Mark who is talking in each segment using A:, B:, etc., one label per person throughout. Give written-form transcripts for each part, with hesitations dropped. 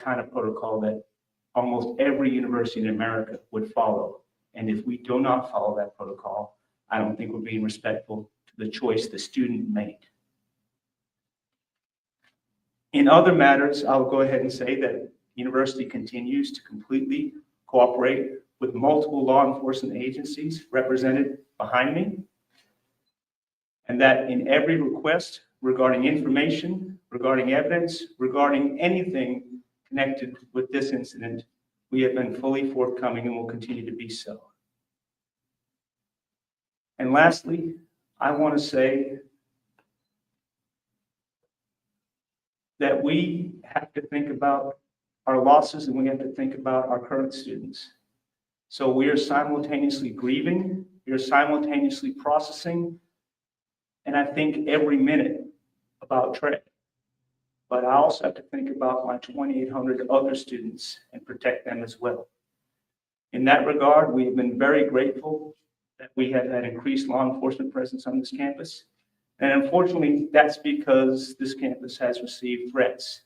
A: kind of protocol that almost every university in America would follow. And if we do not follow that protocol, I don't think we're being respectful to the choice the student made. In other matters, I'll go ahead and say that university continues to completely cooperate with multiple law enforcement agencies represented behind me, and that in every request regarding information, regarding evidence, regarding anything connected with this incident, we have been fully forthcoming and will continue to be so. And lastly, I want to say that we have to think about our losses and we have to think about our current students. So we are simultaneously grieving, we are simultaneously processing, and I think every minute about Trey. But I also have to think about my 2,800 other students and protect them as well. In that regard, we have been very grateful that we have had increased law enforcement presence on this campus. And unfortunately, that's because this campus has received threats.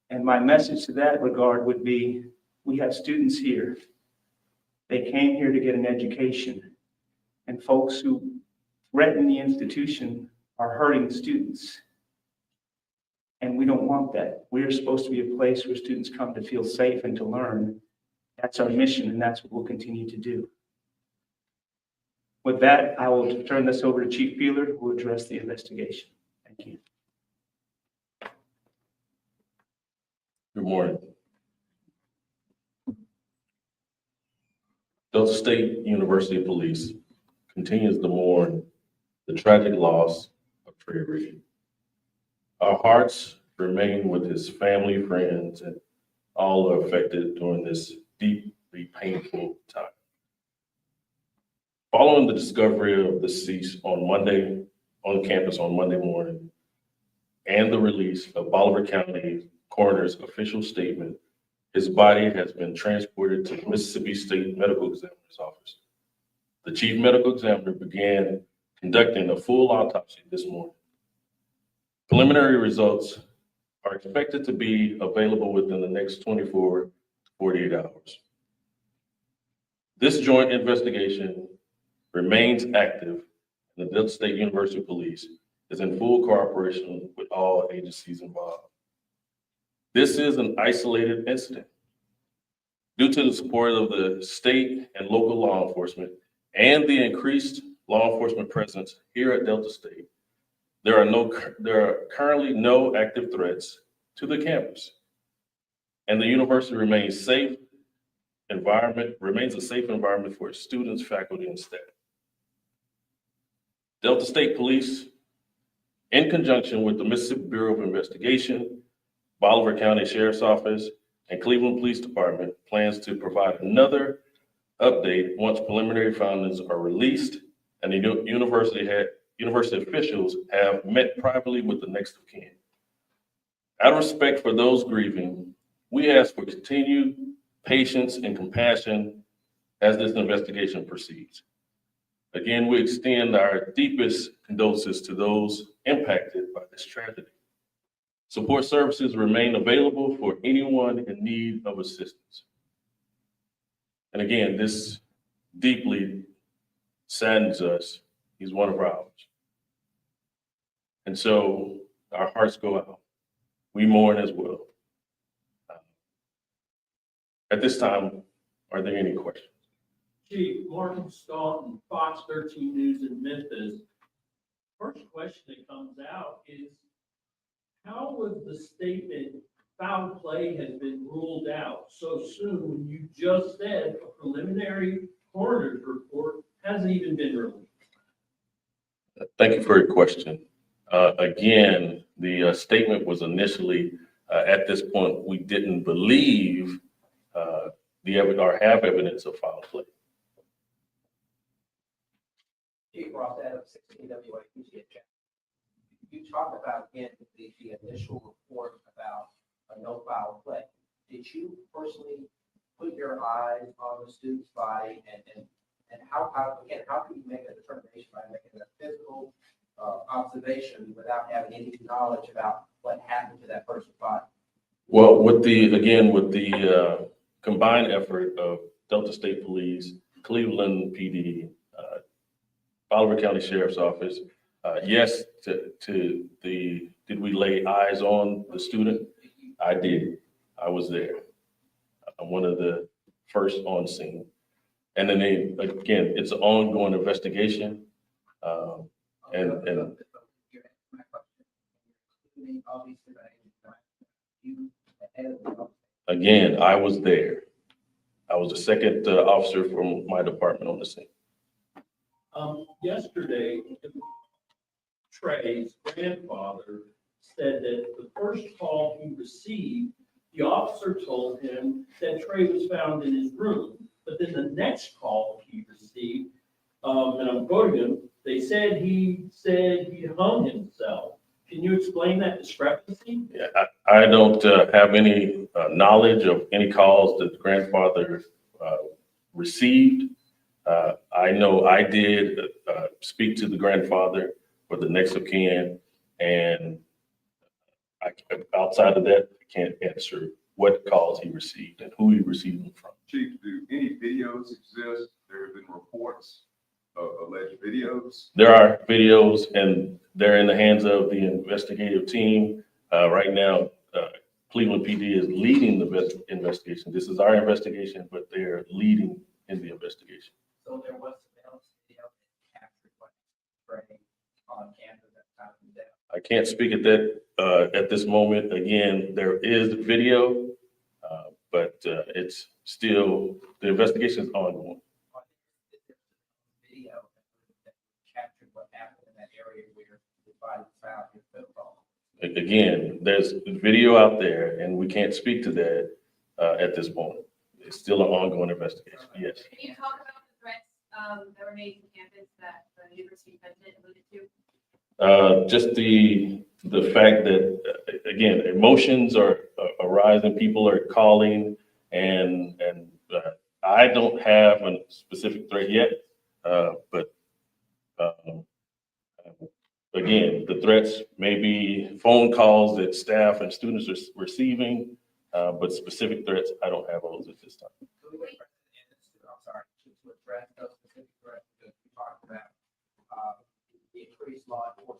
A: And my message to that regard would be, we have students here. They came here to get an education. And folks who threaten the institution are hurting students. And we don't want that. We are supposed to be a place where students come to feel safe and to learn. That's our mission, and that's what we'll continue to do. With that, I will turn this over to Chief Peeler, who will address the investigation. Thank you.
B: Good morning. Delta State University Police continues to mourn the tragic loss of Trey Reed. Our hearts remain with his family, friends, and all are affected during this deeply painful time. Following the discovery of the deceased on campus on Monday morning, and the release of Bolivar County Coroner's official statement, his body has been transported to the Mississippi State Medical Examiner's office. The Chief Medical Examiner began conducting a full autopsy this morning. Preliminary results are expected to be available within the next 24 to 48 hours. This joint investigation remains active, and the Delta State University Police is in full cooperation with all agencies involved. This is an isolated incident. Due to the support of the state and local law enforcement and the increased law enforcement presence here at Delta State, there are currently no active threats to the campus, and the university remains a safe environment for its students, faculty, and staff. Delta State Police, in conjunction with the Mississippi Bureau of Investigation, Bolivar County Sheriff's Office, and Cleveland Police Department, plans to provide another update once preliminary findings are released and the university officials have met privately with the next of kin. Out of respect for those grieving, we ask for continued patience and compassion as this investigation proceeds. Again, we extend our deepest condolences to those impacted by this tragedy. Support services remain available for anyone in need of assistance. And again, this deeply saddens us. He's one of ours. And so our hearts go out. We mourn as well. At this time, are there any questions?
C: Chief, Martin Staunton, Fox 13 News in Memphis. First question that comes out is, how was the statement foul play has been ruled out so soon when you just said a preliminary coroner's report hasn't even been released?
B: Thank you for your question. Again, the statement was initially, at this point, we didn't believe or have evidence of foul play.
D: Chief Ross Adams, 16 WAPG. You talked about again the initial report about a no foul play. Did you personally put your eyes on the student's body and how can you make a determination by making a physical observation without having any knowledge about what happened to that person's body?
B: Well, with the combined effort of Delta State Police, Cleveland PD, Bolivar County Sheriff's Office, yes, did we lay eyes on the student? I did. I was there. I'm one of the first on scene. And then again, it's an ongoing investigation. And
D: My question, including obviously, you ahead of the
B: again, I was there. I was the second officer from my department on the scene.
C: Yesterday, Trey's grandfather said that the first call he received, the officer told him that Trey was found in his room. But then the next call he received, and I'm quoting him, they said he hung himself. Can you explain that discrepancy?
B: Yeah, I don't have any knowledge of any calls that the grandfather received. I know I did speak to the grandfather for the next of kin, and outside of that, I can't answer what calls he received and who he received them from.
E: Chief, do any videos exist? There have been reports of alleged videos.
B: There are videos, and they're in the hands of the investigative team. Right now, Cleveland PD is leading the investigation. This is our investigation, but they're leading in the investigation.
D: So there was surveillance video that captured what Trey on campus at the time of his death.
B: I can't speak at that at this moment. Again, there is video, but it's still, the investigation is ongoing.
D: Video that captured what happened in that area where the body was found in the phone.
B: Again, there's video out there, and we can't speak to that at this moment. It's still an ongoing investigation, yes.
F: Can you talk about the threats that were made to campus that the university president alluded to?
B: Just the fact that, again, emotions are arising, people are calling, and I don't have a specific threat yet, but again, the threats may be phone calls that staff and students are receiving, but specific threats, I don't have those at this time.
D: I'm sorry, to address those specific threats, because we talked about the increased law enforcement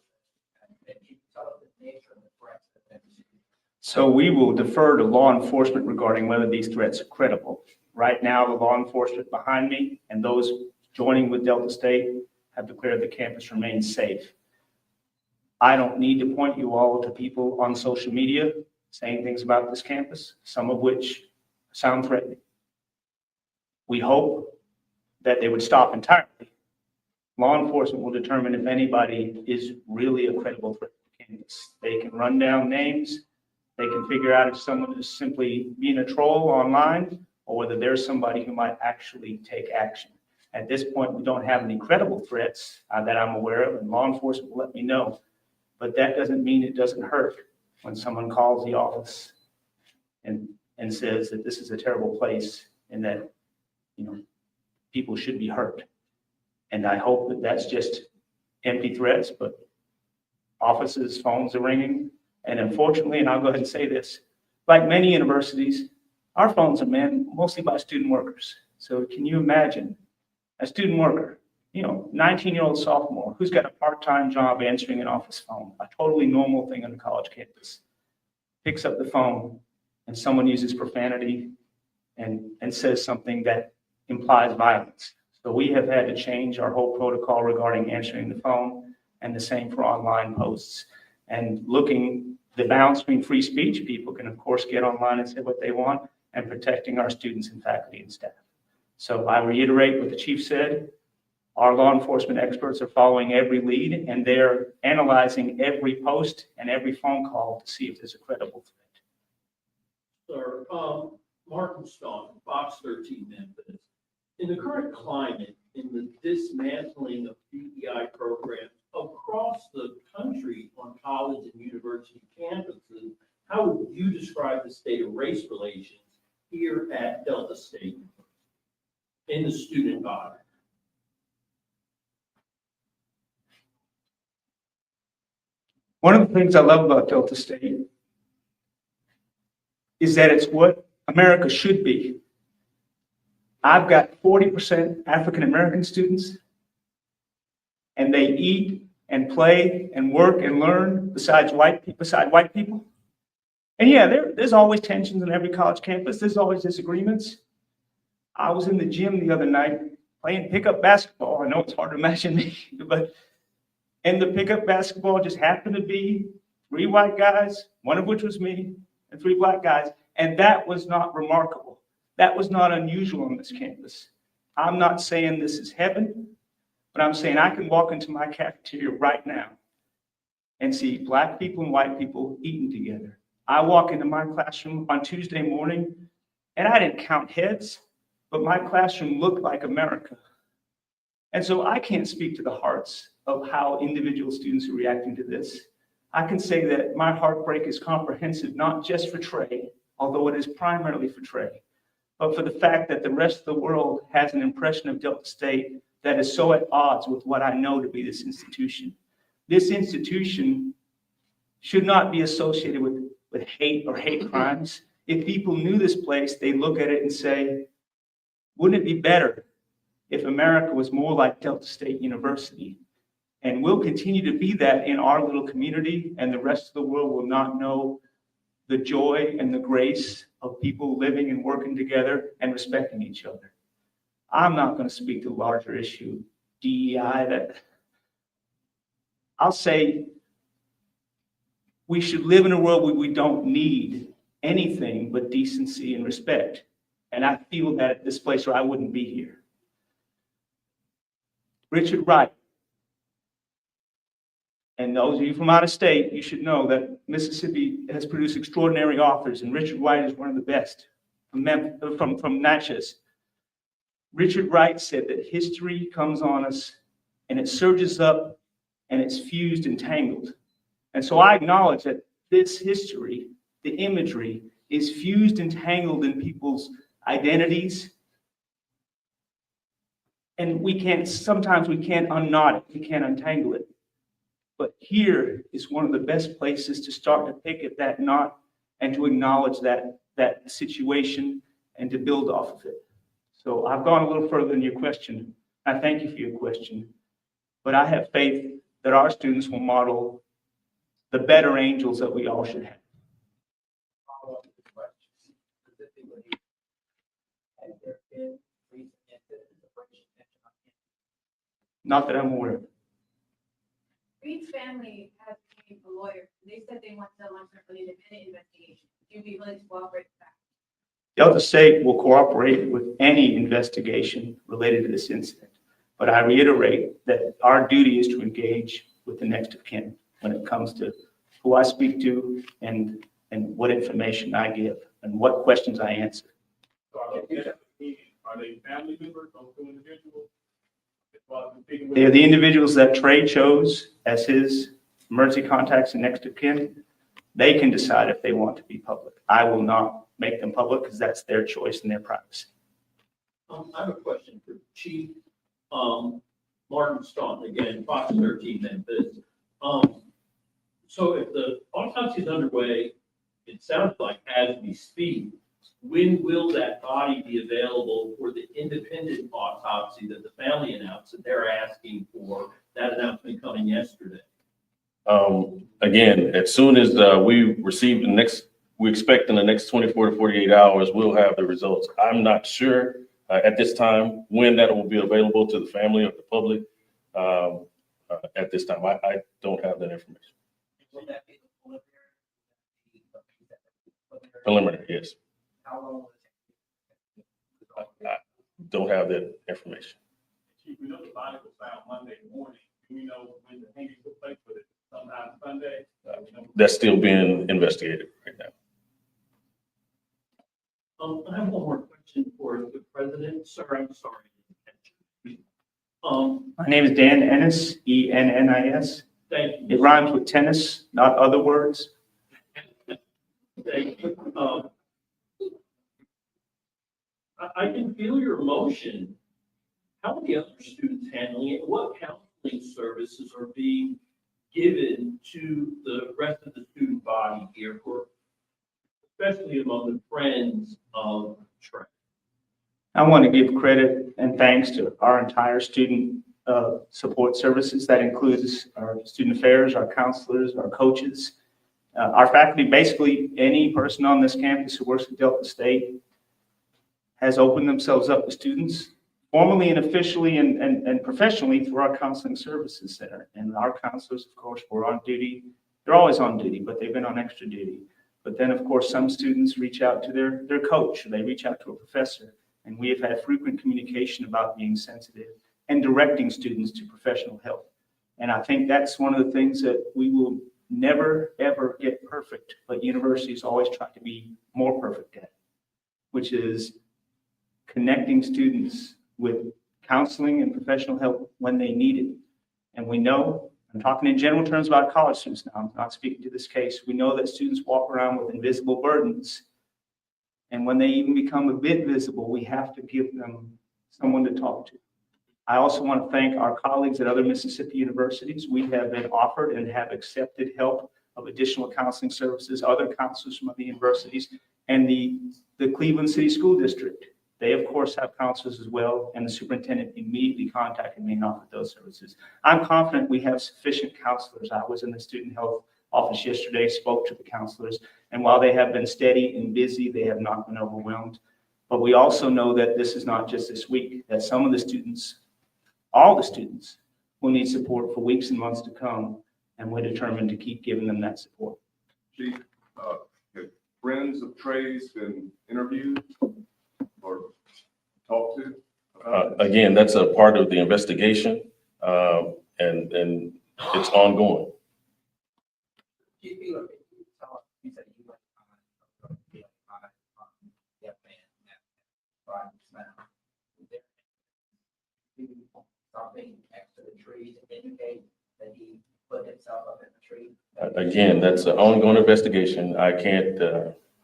D: and you tell us the nature of the threats that they've received.
A: So we will defer to law enforcement regarding whether these threats are credible. Right now, the law enforcement behind me and those joining with Delta State have declared the campus remains safe. I don't need to point you all to people on social media saying things about this campus, some of which sound threatening. We hope that they would stop entirely. Law enforcement will determine if anybody is really a credible threat to campus. They can run down names. They can figure out if someone is simply being a troll online or whether there's somebody who might actually take action. At this point, we don't have any credible threats that I'm aware of, and law enforcement will let me know. But that doesn't mean it doesn't hurt when someone calls the office and says that this is a terrible place and that, people should be hurt. And I hope that that's just empty threats, but offices' phones are ringing. And unfortunately, and I'll go ahead and say this, like many universities, our phones are manned mostly by student workers. So can you imagine a student worker, 19-year-old sophomore who's got a part-time job answering an office phone, a totally normal thing on a college campus, picks up the phone and someone uses profanity and says something that implies violence. So we have had to change our whole protocol regarding answering the phone, and the same for online posts. And the balance between free speech, people can of course get online and say what they want, and protecting our students and faculty and staff. So I reiterate what the chief said. Our law enforcement experts are following every lead, and they're analyzing every post and every phone call to see if there's a credible threat.
C: Sir, Martin Staunton, Fox 13 Memphis. In the current climate, in the dismantling of DEI programs across the country on college and university campuses, how would you describe the state of race relations here at Delta State in the student body?
A: One of the things I love about Delta State is that it's what America should be. I've got 40% African-American students, and they eat and play and work and learn beside white people. And yeah, there's always tensions on every college campus. There's always disagreements. I was in the gym the other night playing pickup basketball. I know it's hard to imagine me, but and the pickup basketball just happened to be 3 white guys, one of which was me, and 3 black guys. And that was not remarkable. That was not unusual on this campus. I'm not saying this is heaven, but I'm saying I can walk into my cafeteria right now and see black people and white people eating together. I walk into my classroom on Tuesday morning, and I didn't count heads, but my classroom looked like America. And so I can't speak to the hearts of how individual students are reacting to this. I can say that my heartbreak is comprehensive, not just for Trey, although it is primarily for Trey, but for the fact that the rest of the world has an impression of Delta State that is so at odds with what I know to be this institution. This institution should not be associated with hate or hate crimes. If people knew this place, they look at it and say, wouldn't it be better if America was more like Delta State University? And we'll continue to be that in our little community, and the rest of the world will not know the joy and the grace of people living and working together and respecting each other. I'm not going to speak to the larger issue, DEI, that I'll say we should live in a world where we don't need anything but decency and respect. And I feel that at this place or I wouldn't be here. Richard Wright. And those of you from out of state, you should know that Mississippi has produced extraordinary authors, and Richard Wright is one of the best from Natchez. Richard Wright said that history comes on us and it surges up and it's fused and tangled. And so I acknowledge that this history, the imagery, is fused and tangled in people's identities. And sometimes we can't unknot it, we can't untangle it. But here is one of the best places to start to pick at that knot and to acknowledge that situation and to build off of it. So I've gone a little further than your question. I thank you for your question. But I have faith that our students will model the better angels that we all should have.
D: Follow up with the question. Specifically, has there been recent incidents of racial tension on campus?
A: Not that I'm aware of.
F: Reed's family has became a lawyer. They said they want to launch an independent investigation. Would you be willing to cooperate with that?
A: Delta State will cooperate with any investigation related to this incident. But I reiterate that our duty is to engage with the next of kin when it comes to who I speak to and what information I give and what questions I answer.
G: So are they family members, those 2 individuals?
A: They are the individuals that Trey chose as his emergency contacts and next of kin. They can decide if they want to be public. I will not make them public because that's their choice and their privacy.
C: I have a question for Chief Martin Staunton, again, Fox 13 Memphis. So if the autopsy is underway, it sounds like as we speak, when will that body be available for the independent autopsy that the family announced that they're asking for? That announcement coming yesterday.
B: Again, as soon as we receive we expect in the next 24 to 48 hours, we'll have the results. I'm not sure at this time when that will be available to the family or the public. At this time, I don't have that information.
D: Will that be the
B: Preliminary, yes.
D: How long will it take?
B: I don't have that information.
G: Chief, we know the body was found Monday morning. Do we know when the hanging took place? Was it sometime Sunday?
B: That's still being investigated right now.
C: I have one more question for the president. Sir, I'm sorry.
A: My name is Dan Ennis, E-N-N-I-S.
C: Thank you.
A: It rhymes with tennis, not other words.
C: Thank you. I can feel your emotion. How are the other students handling it? What counseling services are being given to the rest of the student body here for especially among the friends of Trey?
A: I want to give credit and thanks to our entire student support services. That includes our student affairs, our counselors, our coaches, our faculty. Basically, any person on this campus who works at Delta State has opened themselves up to students, formally and officially and professionally, through our counseling services center. And our counselors, of course, were on duty. They're always on duty, but they've been on extra duty. But then, of course, some students reach out to their coach, or they reach out to a professor. And we have had frequent communication about being sensitive and directing students to professional help. And I think that's one of the things that we will never, ever get perfect, but universities always try to be more perfect at, which is connecting students with counseling and professional help when they need it. And we know, I'm talking in general terms about college students now, I'm not speaking to this case. We know that students walk around with invisible burdens. And when they even become a bit visible, we have to give them someone to talk to. I also want to thank our colleagues at other Mississippi universities. We have been offered and have accepted help of additional counseling services, other counselors from other universities, and the Cleveland City School District. They, of course, have counselors as well, and the superintendent immediately contacted me and offered those services. I'm confident we have sufficient counselors. I was in the student health office yesterday, spoke to the counselors, and while they have been steady and busy, they have not been overwhelmed. But we also know that this is not just this week, that some of the students, all the students, will need support for weeks and months to come, and we're determined to keep giving them that support.
E: Chief, have friends of Trey's been interviewed or talked to?
B: Again, that's a part of the investigation, and it's ongoing.
D: You said you went on that man, that Friday smell. Something next to the tree to indicate that he put himself up in the tree.
B: Again, that's an ongoing investigation. I can't,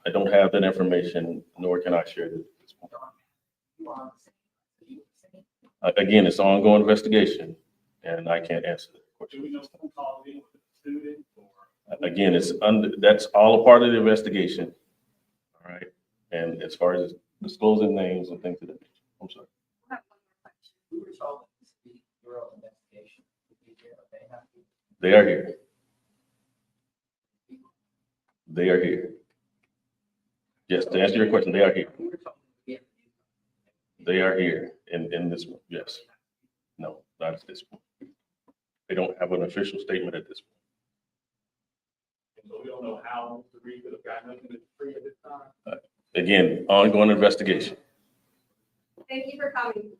B: I don't have that information, nor can I share it at this point.
D: You are on the same. You were saying,
B: Again, it's an ongoing investigation, and I can't answer that
G: Do
B: question.
G: we know who called in with the student or?
B: Again, it's under, that's all a part of the investigation. All right, and as far as disclosing names and things of that nature, I'm sorry.
F: I have one more question.
D: we were told that this would be thorough investigation. They have to.
B: They are here. They are here. Yes, to answer your question, they are here.
D: We were told to get.
B: They are here in this room. Yes. No, not at this point. They don't have an official statement at this point.
G: And so we don't know how Mr. Reed could have gotten up in the tree at this time.
B: Again, ongoing investigation.
F: Thank you for coming.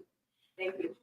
F: Thank you.